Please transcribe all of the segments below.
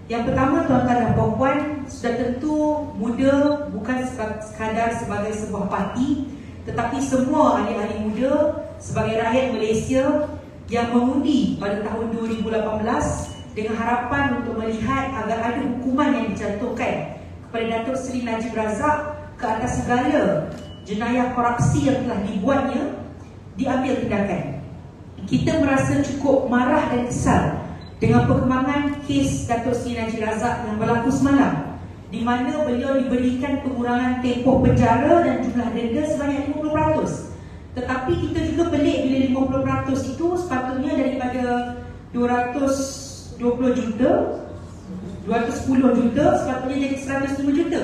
Yang pertama, tuan-tuan dan puan-puan, sudah tentu muda bukan sekadar sebagai sebuah parti, tetapi semua ahli-ahli muda sebagai rakyat Malaysia yang mengundi pada tahun 2018 dengan harapan untuk melihat agar ada hukuman yang dicantumkan kepada Datuk Seri Najib Razak ke atas segala jenayah korupsi yang telah dibuatnya, diambil tindakan. Kita merasa cukup marah dan kesal dengan perkembangan kes Datuk Seri Najib Razak yang berlaku semalam, di mana beliau diberikan pengurangan tempoh penjara dan jumlah denda sebanyak 50%. Tetapi kita juga pelik bila 50% itu sepatutnya daripada 220 juta, 210 juta sepatutnya jadi 105 juta.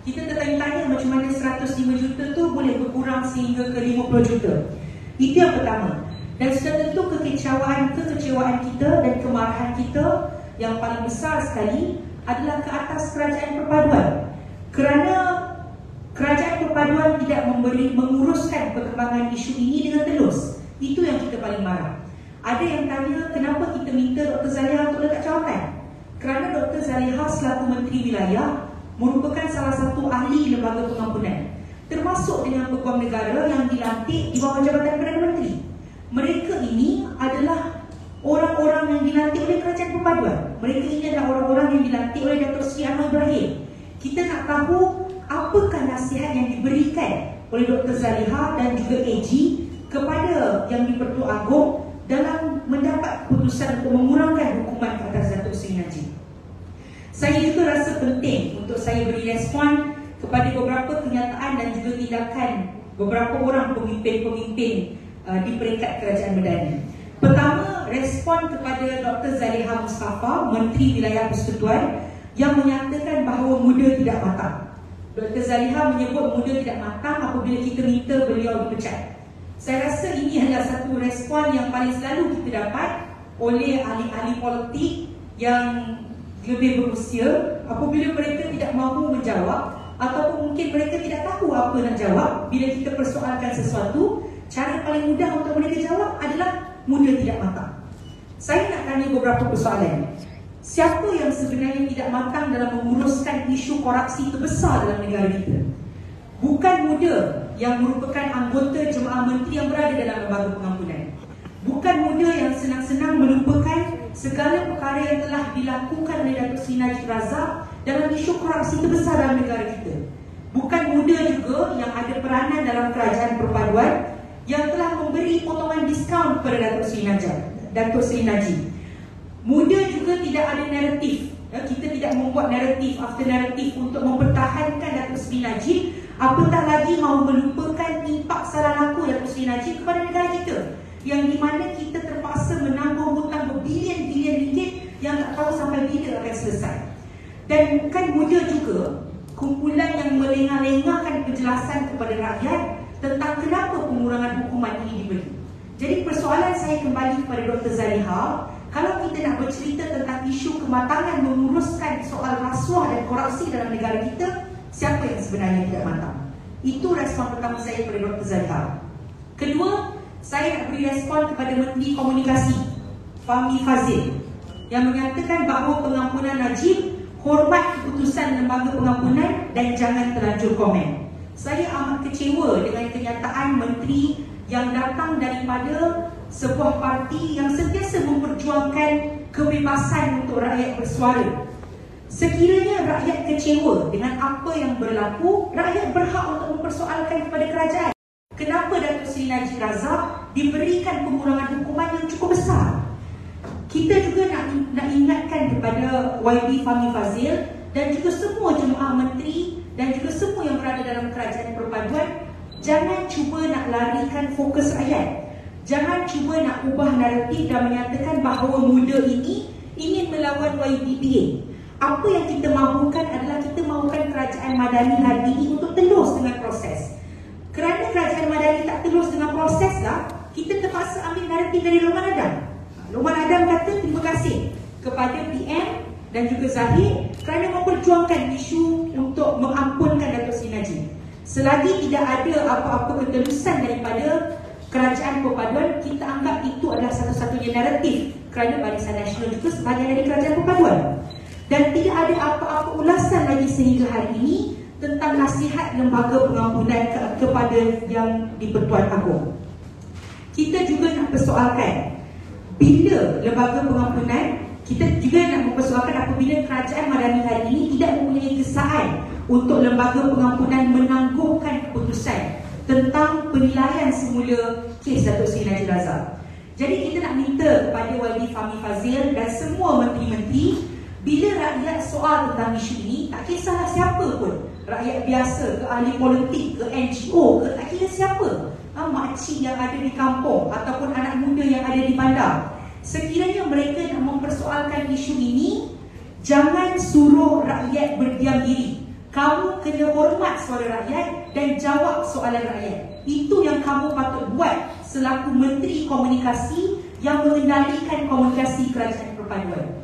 Kita tertanya-tanya macam mana 105 juta tu boleh berkurang sehingga ke 50 juta. Itu yang pertama. Dan sudah tentu kekecewaan kita dan kemarahan kita yang paling besar sekali adalah ke atas kerajaan perpaduan. Kerana kerajaan perpaduan tidak menguruskan perkembangan isu ini dengan telus. Itu yang kita paling marah. Ada yang tanya kenapa kita minta Dr. Zaliha untuk letak jawatan. Kerana Dr. Zaliha selaku Menteri Wilayah merupakan salah satu ahli lembaga pengampunan, termasuk dengan peguam negara yang dilantik di bawah jabatan Perdana Menteri. Mereka ini adalah orang-orang yang dilantik oleh kerajaan perpaduan. Mereka ini adalah orang-orang yang dilantik oleh Datuk Seri Anwar Ibrahim. Kita nak tahu apakah nasihat yang diberikan oleh Dr. Zaliha dan juga AG kepada Yang di-Pertuan Agong dalam mendapat keputusan untuk mengurangkan hukuman ke atas Datuk Seri Najib. Saya juga rasa penting untuk saya beri respon kepada beberapa kenyataan dan juga tindakan beberapa orang pemimpin-pemimpin di peringkat Kerajaan Madani. Pertama, respon kepada Dr. Zaliha Mustafa, Menteri Wilayah Persekutuan, yang menyatakan bahawa muda tidak matang. Dr. Zaliha menyebut muda tidak matang apabila kita minta beliau dipecat. Saya rasa ini adalah satu respon yang paling selalu kita dapat oleh ahli-ahli politik yang lebih berusia apabila mereka tidak mahu menjawab ataupun mungkin mereka tidak tahu apa nak jawab. Bila kita persoalkan sesuatu, cara paling mudah untuk mereka jawab adalah muda tidak matang. Saya nak tanya beberapa persoalan. Siapa yang sebenarnya tidak matang dalam menguruskan isu korupsi terbesar dalam negara kita? Bukan muda yang merupakan anggota jemaah menteri yang berada dalam lembaga pengampunan. Bukan muda yang senang-senang melupakan segala perkara yang telah dilakukan oleh Datuk Seri Najib Razak dalam isu korupsi terbesar dalam negara kita. Bukan muda juga yang ada peranan dalam kerajaan perpaduan yang telah memberi potongan diskaun kepada Datuk Seri Najib. Muda juga tidak ada naratif. Kita tidak membuat naratif after naratif untuk mempertahankan Datuk Seri Najib, apatah lagi mahu melupakan impak salah laku Datuk Seri Najib kepada negara kita, yang di mana kita terpaksa menanggung hutang berbilion-bilion ringgit yang tak tahu sampai bila akan selesai. Dan bukan muda juga kumpulan yang melengah-lengahkan penjelasan kepada rakyat tentang kenapa pengurangan hukuman ini diberi. Jadi persoalan saya kembali kepada Dr. Zaliha, kalau kita nak bercerita tentang isu kematangan menguruskan soal rasuah dan korupsi dalam negara kita, siapa yang sebenarnya tidak matang? Itu respon pertama saya kepada Dr. Zaliha. Kedua, saya nak beri respon kepada Menteri Komunikasi Fahmi Fadzil yang menyatakan bahawa pengampunan Najib hormat keputusan lembaga pengampunan dan jangan terlanjur komen. Saya amat kecewa dengan kenyataan menteri yang datang daripada sebuah parti yang sentiasa memperjuangkan kebebasan untuk rakyat bersuara. Sekiranya rakyat kecewa dengan apa yang berlaku, rakyat berhak untuk mempersoalkan kepada kerajaan kenapa Datuk Seri Najib Razak diberikan pengurangan hukuman yang cukup besar. Kita juga nak ingatkan kepada YB Fahmi Fadzil dan juga semua jemaah menteri dan juga semua yang berada dalam kerajaan perpaduan, jangan cuba nak larikan fokus rakyat. Jangan cuba nak ubah naratif dan menyatakan bahawa muda ini ingin melawan YBPA. Apa yang kita mahukan adalah kita mahukan kerajaan Madani hari ini untuk telus dengan proses. Kerana kerajaan Madani tak telus dengan proses lah, kita terpaksa ambil naratif dari Loman Adam. Loman Adam kata terima kasih kepada PM dan juga Zahid kerana memperjuangkan isu untuk mengampunkan Datuk Seri Najib. Selagi tidak ada apa-apa ketelusan daripada kerajaan perpaduan, kita anggap itu adalah satu-satunya naratif kerana Barisan Nasional juga sebahagian dari kerajaan perpaduan. Dan tidak ada apa-apa ulasan lagi sehingga hari ini tentang nasihat lembaga pengampunan kepada yang di-Pertuan Agong. Kita juga nak persoalkan bila lembaga pengampunan, kita juga nak mempersoalkan apabila kerajaan Madani hari ini tidak mempunyai kesaan untuk lembaga pengampunan menangguhkan keputusan tentang penilaian semula kes Datuk Seri Najib Razak. Jadi kita nak minta kepada Wali Fahmi Fadzil dan semua menteri-menteri, bila rakyat soal tentang isu ini, tak kisahlah siapa pun, rakyat biasa ke ahli politik ke NGO ke, tak kira siapa, makcik yang ada di kampung ataupun anak muda yang ada di bandar, sekiranya mereka nak mempersoalkan isu ini, jangan suruh rakyat berdiam diri. Kamu kena hormat suara rakyat dan jawab soalan rakyat. Itu yang kamu patut buat selaku Menteri Komunikasi yang mengendalikan komunikasi Kerajaan Perpaduan.